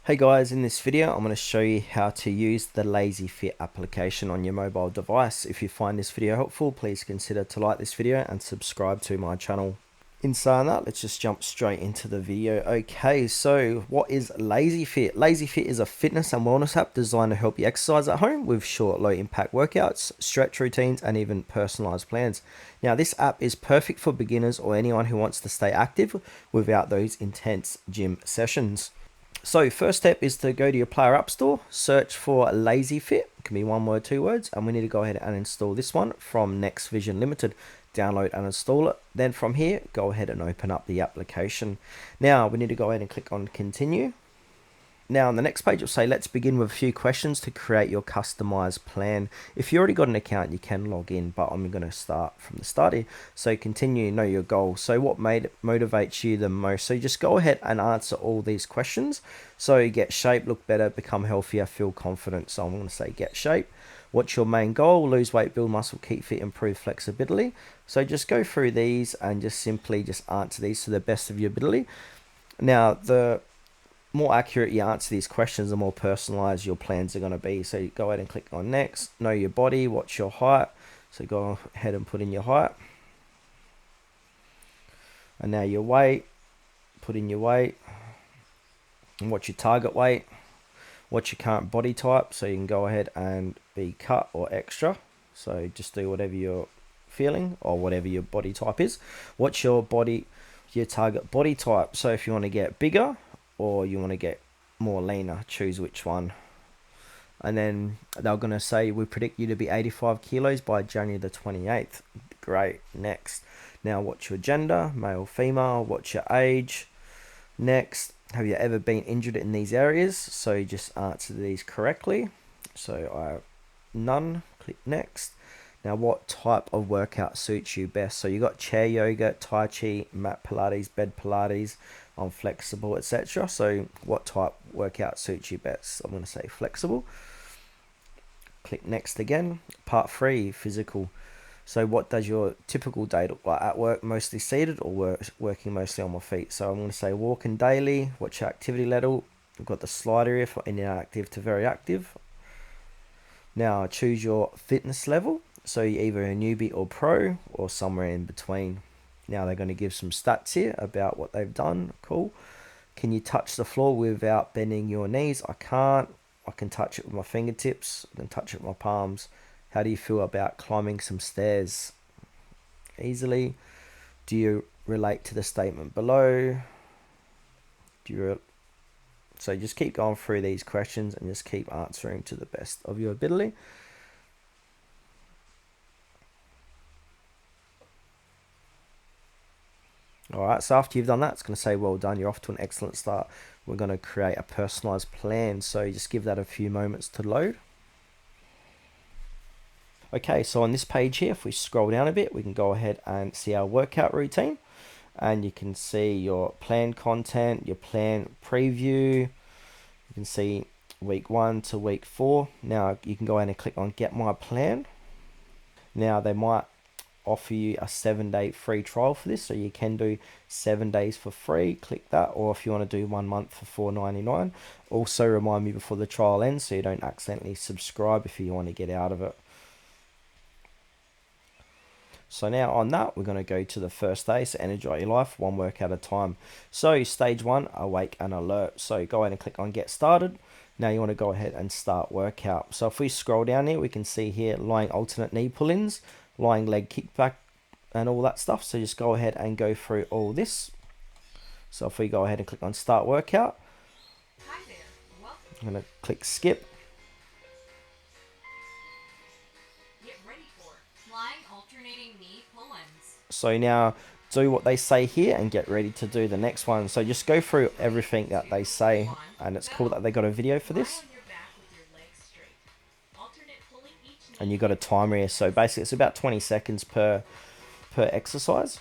Hey guys, in this video I'm going to show you how to use the LazyFit application on your mobile device. If you find this video helpful, please consider to like this video and subscribe to my channel. In saying that, let's just jump straight into the video. Okay, so what is LazyFit? LazyFit is a fitness and wellness app designed to help you exercise at home with short, low impact workouts, stretch routines, and even personalized plans. Now, this app is perfect for beginners or anyone who wants to stay active without those intense gym sessions. So first step is to go to your Player App Store, search for LazyFit, it can be one word, two words, and we need to go ahead and install this one from Next Vision Limited. Download and install it. Then from here, go ahead and open up the application. Now we need to go ahead and click on continue. Now on the next page, it'll say, let's begin with a few questions to create your customized plan. If you already got an account, you can log in, but I'm going to start from the start here. So continue, know your goal. So what motivates you the most? So just go ahead and answer all these questions. So get shape, look better, become healthier, feel confident. So I'm going to say get shape. What's your main goal? Lose weight, build muscle, keep fit, improve flexibility. So just go through these and just simply answer these to the best of your ability. Now, the more accurate you answer these questions, the more personalized your plans are going to be. So you go ahead and click on next. Know your body. What's your height? So go ahead and put in your height. And now your weight. Put in your weight. And what's your target weight? What's your current body type? So you can go ahead and be cut or extra. So just do whatever you're feeling or whatever your body type is. What's your target body type? So if you want to get bigger or you want to get more leaner, choose which one. And then they're going to say, we predict you to be 85 kilos by January the 28th. Great. Next. Now, what's your gender? Male, female. What's your age? Next. Have you ever been injured in these areas? So you just answer these correctly. So none. Click next. Now, what type of workout suits you best? So you got chair yoga, tai chi, mat Pilates, bed Pilates, I'm flexible, etc. So what type workout suits you best? I'm going to say flexible. Click next again. Part 3, physical. So what does your typical day look like? At work, mostly seated, or working mostly on my feet? So I'm going to say walking daily. What's your activity level? We've got the slider here for inactive to very active. Now choose your fitness level. So you're either a newbie or pro or somewhere in between. Now they're going to give some stats here about what they've done. Cool. Can you touch the floor without bending your knees? I can't. I can touch it with my fingertips. I can touch it with my palms. How do you feel about climbing some stairs easily? Do you relate to the statement below? So just keep going through these questions and just keep answering to the best of your ability. Alright, so after you've done that, it's going to say, well done, you're off to an excellent start. We're going to create a personalized plan, so just give that a few moments to load. Okay, so on this page here, if we scroll down a bit, we can go ahead and see our workout routine. And you can see your plan content, your plan preview. You can see week 1 to week 4. Now you can go ahead and click on Get My Plan. Now they might offer you a 7-day free trial for this, so you can do 7 days for free. Click that, or if you want to do 1 month for $4.99. Also remind me before the trial ends so you don't accidentally subscribe if you want to get out of it. So now on that, we're going to go to the first day. So energize your life, one workout at a time. So stage 1, awake and alert. So go ahead and click on get started. Now you want to go ahead and start workout. So if we scroll down here, we can see here lying alternate knee pull-ins, lying leg kickback, and all that stuff. So just go ahead and go through all this. So if we go ahead and click on start workout, Hi there. Welcome. I'm going to click skip. Get ready for flying alternating knee pull-ins. So now do what they say here and get ready to do the next one. So just go through everything that they say, and it's cool that they got a video for this. And you got a timer here, so basically it's about 20 seconds per exercise.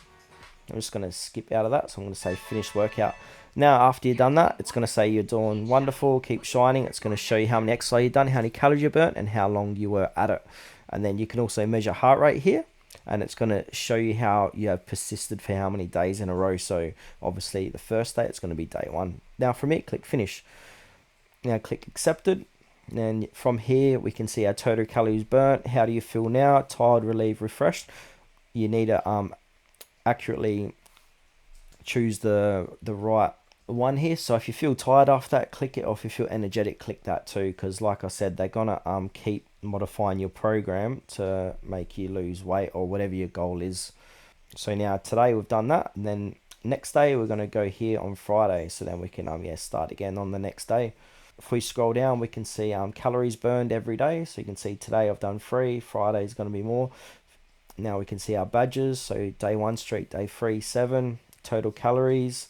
I'm just going to skip out of that, so I'm going to say finish workout. Now after you've done that, it's going to say you're doing wonderful, keep shining. It's going to show you how many exercises you've done, how many calories you burnt, and how long you were at it. And then you can also measure heart rate here, and it's going to show you how you have persisted for how many days in a row. So obviously the first day, it's going to be day 1. Now from here, click finish. Now click accepted. And from here we can see our total calories burnt. How do you feel now? Tired, relieved, refreshed. You need to accurately choose the right one here. So if you feel tired after that, click it. Or if you feel energetic, click that too, because like I said, they're gonna keep modifying your program to make you lose weight or whatever your goal is. So now today we've done that, and then next day we're gonna go here on Friday. So then we can start again on the next day. If we scroll down, we can see calories burned every day. So you can see today I've done 3. Friday is going to be more. Now we can see our badges. So day 1 streak, day 3, 7. Total calories,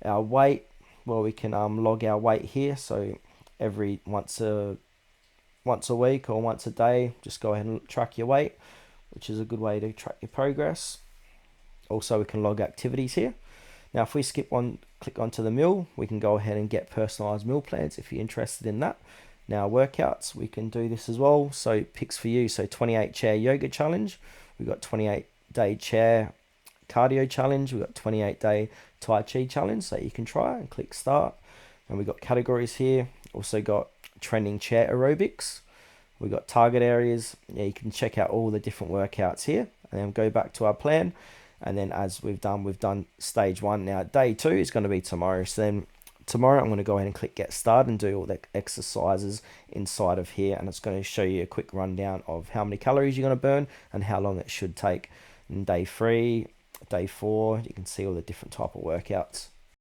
our weight. Well, we can log our weight here. So every once a week or once a day, just go ahead and track your weight, which is a good way to track your progress. Also, we can log activities here. Now, if we click onto the meal, we can go ahead and get personalized meal plans if you're interested in that. Now, workouts, we can do this as well. So picks for you. So 28 chair yoga challenge. We've got 28-day chair cardio challenge. We've got 28-day Tai Chi challenge that you can try, and click start. And we've got categories here. Also got trending chair aerobics. We've got target areas. Yeah, you can check out all the different workouts here, and then go back to our plan. And then as we've done stage 1. Now day 2 is going to be tomorrow. So then tomorrow I'm going to go ahead and click get started and do all the exercises inside of here, and it's going to show you a quick rundown of how many calories you're going to burn and how long it should take. And day 3, day 4, you can see all the different type of workouts.